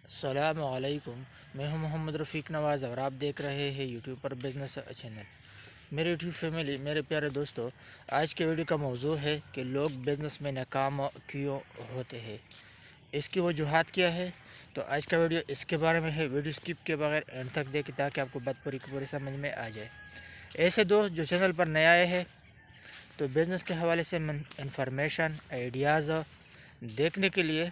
السلام علیکم، میں ہوں محمد رفیق نواز اور آپ دیکھ رہے ہیں یوٹیوب پر بزنس چینل۔ میرے یوٹیوب فیملی، میرے پیارے دوستو، آج کے ویڈیو کا موضوع ہے کہ لوگ بزنس میں ناکام کیوں ہوتے ہیں، اس کی وجوہات کیا ہے۔ تو آج کا ویڈیو اس کے بارے میں ہے۔ ویڈیو سکپ کے بغیر اینڈ تک دیکھیں تاکہ آپ کو بات پوری کی پوری سمجھ میں آ جائے۔ ایسے دوست جو چینل پر نئے آئے ہیں تو بزنس کے حوالے سے انفارمیشن آئیڈیاز دیکھنے کے لیے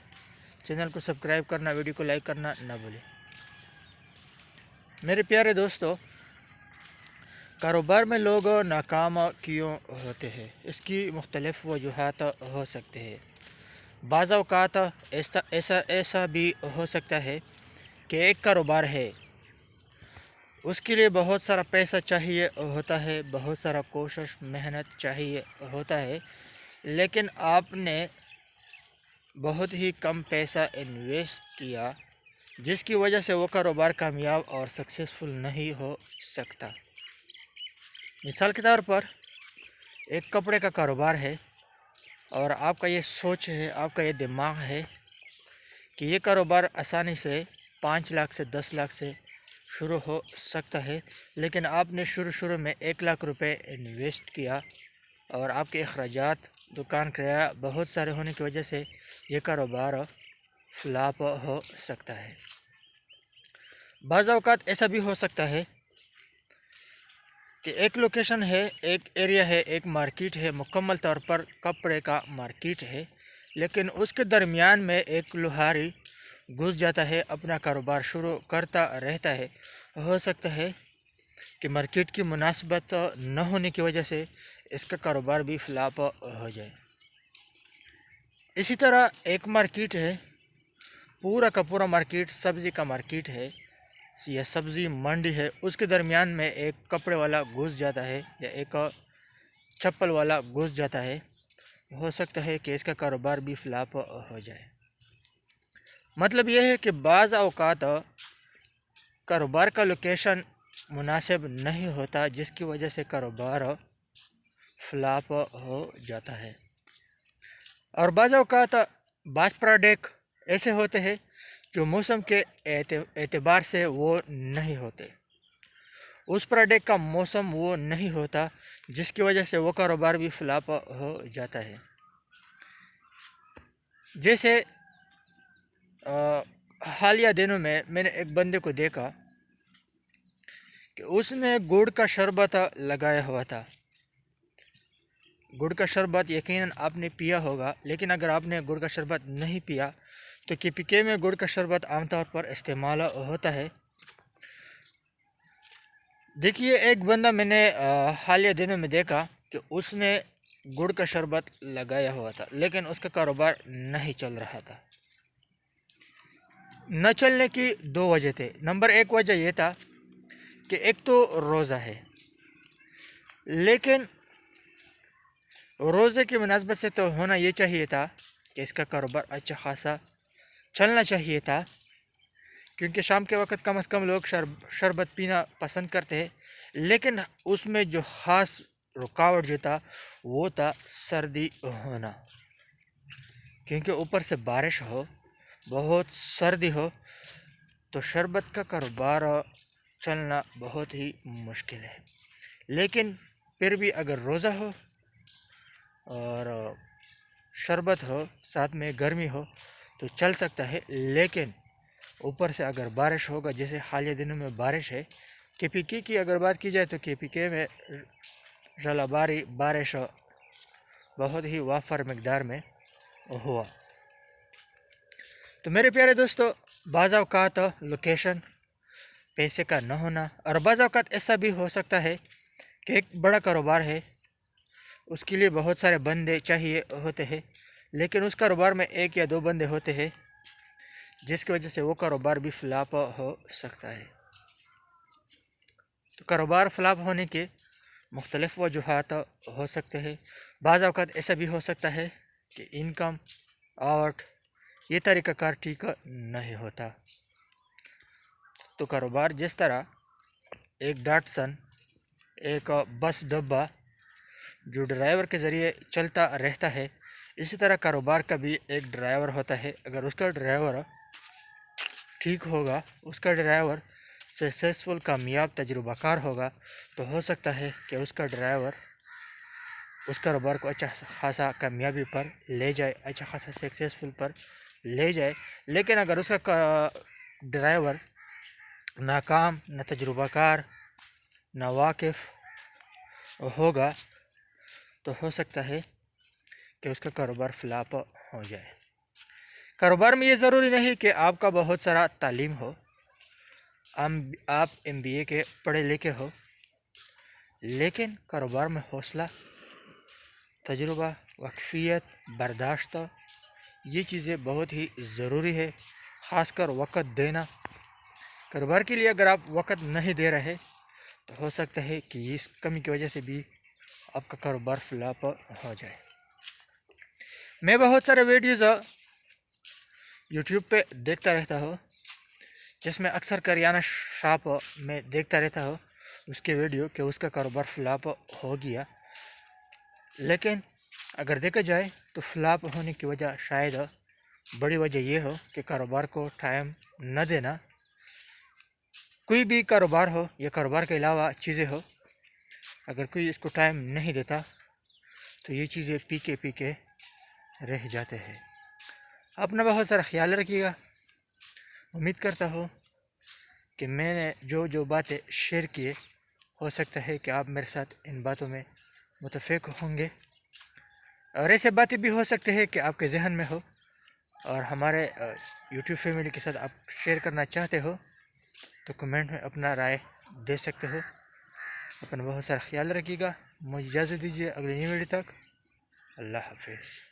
چینل کو سبسکرائب کرنا، ویڈیو کو لائک کرنا نہ بھولیں۔ میرے پیارے دوستو، کاروبار میں لوگ ناکام کیوں ہوتے ہیں، اس کی مختلف وجوہات ہو سکتے ہیں۔ بعض اوقات ایسا بھی ہو سکتا ہے کہ ایک کاروبار ہے، اس کے لیے بہت سارا پیسہ چاہیے ہوتا ہے، بہت سارا کوشش محنت چاہیے ہوتا ہے، لیکن آپ نے بہت ہی کم پیسہ انویسٹ کیا، جس کی وجہ سے وہ کاروبار کامیاب اور سکسیسفل نہیں ہو سکتا۔ مثال کے طور پر ایک کپڑے کا کاروبار ہے اور آپ کا یہ سوچ ہے، آپ کا یہ دماغ ہے کہ یہ کاروبار آسانی سے 5 لاکھ سے 10 لاکھ سے شروع ہو سکتا ہے، لیکن آپ نے شروع میں 1 لاکھ روپے انویسٹ کیا اور آپ کے اخراجات، دکان کرایہ بہت سارے ہونے کی وجہ سے یہ کاروبار فلاپ ہو سکتا ہے۔ بعض اوقات ایسا بھی ہو سکتا ہے کہ ایک لوکیشن ہے، ایک ایریا ہے، ایک مارکیٹ ہے، مکمل طور پر کپڑے کا مارکیٹ ہے، لیکن اس کے درمیان میں ایک لوہاری گھس جاتا ہے، اپنا کاروبار شروع کرتا رہتا ہے۔ ہو سکتا ہے کہ مارکیٹ کی مناسبت نہ ہونے کی وجہ سے اس کا کاروبار بھی فلاپ ہو جائے۔ اسی طرح ایک مارکیٹ ہے، پورا کا پورا مارکیٹ سبزی کا مارکیٹ ہے یا سبزی منڈی ہے، اس کے درمیان میں ایک کپڑے والا گھس جاتا ہے یا ایک چپل والا گھس جاتا ہے۔ ہو سکتا ہے کہ اس کا کاروبار بھی فلاپ ہو جائے۔ مطلب یہ ہے کہ بعض اوقات کاروبار کا لوکیشن مناسب نہیں ہوتا، جس کی وجہ سے کاروبار فلاپ ہو جاتا ہے۔ اور بعض اوقات بعض پروڈکٹ ایسے ہوتے ہیں جو موسم کے اعتبار سے وہ نہیں ہوتے، اس پروڈکٹ کا موسم وہ نہیں ہوتا، جس کی وجہ سے وہ کاروبار بھی فلاپ ہو جاتا ہے۔ جیسے حالیہ دنوں میں نے ایک بندے کو دیکھا کہ اس نے گڑ کا شربت لگایا ہوا تھا۔ گڑ کا شربت یقیناً آپ نے پیا ہوگا، لیکن اگر آپ نے گڑ کا شربت نہیں پیا تو KPK میں گڑ کا شربت عام طور پر استعمال ہوتا ہے۔ دیکھیے، ایک بندہ میں نے حالیہ دنوں میں دیکھا کہ اس نے گڑ کا شربت لگایا ہوا تھا، لیکن اس کا کاروبار نہیں چل رہا تھا۔ نہ چلنے کی 2 وجہ تھے۔ نمبر 1 وجہ یہ تھا کہ ایک تو روزہ ہے، لیکن روزے کی مناسبت سے تو ہونا یہ چاہیے تھا کہ اس کا کاروبار اچھا خاصا چلنا چاہیے تھا، کیونکہ شام کے وقت کم از کم لوگ شربت پینا پسند کرتے ہیں، لیکن اس میں جو خاص رکاوٹ جو تھا وہ تھا سردی ہونا، کیونکہ اوپر سے بارش ہو، بہت سردی ہو تو شربت کا کاروبار چلنا بہت ہی مشکل ہے۔ لیکن پھر بھی اگر روزہ ہو اور شربت ہو، ساتھ میں گرمی ہو تو چل سکتا ہے، لیکن اوپر سے اگر بارش ہوگا، جیسے حالیہ دنوں میں بارش ہے، KPK کی اگر بات کی جائے تو KPK میں ژالہ باری بارش بہت ہی وافر مقدار میں ہوا۔ تو میرے پیارے دوستو، بعض اوقات لوکیشن، پیسے کا نہ ہونا، اور بعض اوقات ایسا بھی ہو سکتا ہے کہ ایک بڑا کاروبار ہے، اس کے لیے بہت سارے بندے چاہیے ہوتے ہیں، لیکن اس کاروبار میں 1 یا 2 بندے ہوتے ہیں، جس کی وجہ سے وہ کاروبار بھی فلاپ ہو سکتا ہے۔ تو کاروبار فلاپ ہونے کے مختلف وجوہات ہو سکتے ہیں۔ بعض اوقات ایسا بھی ہو سکتا ہے کہ انکم آؤٹ یہ طریقہ کار ٹھیک نہیں ہوتا۔ تو کاروبار جس طرح ایک ڈاٹسن، ایک بس ڈبہ جو ڈرائیور کے ذریعے چلتا رہتا ہے، اسی طرح کاروبار کا بھی ایک ڈرائیور ہوتا ہے۔ اگر اس کا ڈرائیور ٹھیک ہوگا، اس کا ڈرائیور سکسیسفل کامیاب تجربہ کار ہوگا، تو ہو سکتا ہے کہ اس کا ڈرائیور اس کاروبار کو اچھا خاصا کامیابی پر لے جائے، اچھا خاصا سکسیسفل پر لے جائے۔ لیکن اگر اس کا ڈرائیور ناکام، نہ تجربہ کار، نہ واقف ہوگا، تو ہو سکتا ہے کہ اس کا کاروبار فلاپ ہو جائے۔ کاروبار میں یہ ضروری نہیں کہ آپ کا بہت سارا تعلیم ہو، آپ MBA کے پڑھے لکھے ہو، لیکن کاروبار میں حوصلہ، تجربہ، واقفیت، برداشت، یہ چیزیں بہت ہی ضروری ہے۔ خاص کر وقت دینا۔ کاروبار کے لیے اگر آپ وقت نہیں دے رہے تو ہو سکتا ہے کہ اس کمی کی وجہ سے بھی آپ کا کاروبار فلاپ ہو جائے۔ میں بہت سارے ویڈیوز یوٹیوب پہ دیکھتا رہتا ہوں، جس میں اکثر کریانہ شاپ میں دیکھتا رہتا ہوں اس کے ویڈیو کہ اس کا کاروبار فلاپ ہو گیا۔ لیکن اگر دیکھا جائے تو فلاپ ہونے کی وجہ شاید بڑی وجہ یہ ہو کہ کاروبار کو ٹائم نہ دینا۔ کوئی بھی کاروبار ہو یا کاروبار کے علاوہ چیزیں ہو، اگر کوئی اس کو ٹائم نہیں دیتا تو یہ چیزیں پی کے رہ جاتے ہیں۔ اپنا بہت سارا خیال رکھیے گا۔ امید کرتا ہوں کہ میں نے جو باتیں شیئر کیے، ہو سکتا ہے کہ آپ میرے ساتھ ان باتوں میں متفق ہوں گے، اور ایسے باتیں بھی ہو سکتے ہیں کہ آپ کے ذہن میں ہو اور ہمارے یوٹیوب فیملی کے ساتھ آپ شیئر کرنا چاہتے ہو، تو کمنٹ میں اپنا رائے دے سکتے ہو۔ اپنا بہت سارا خیال رکھیے گا۔ مجھے اجازت دیجیے اگلی نئی ویڈیو تک۔ اللہ حافظ۔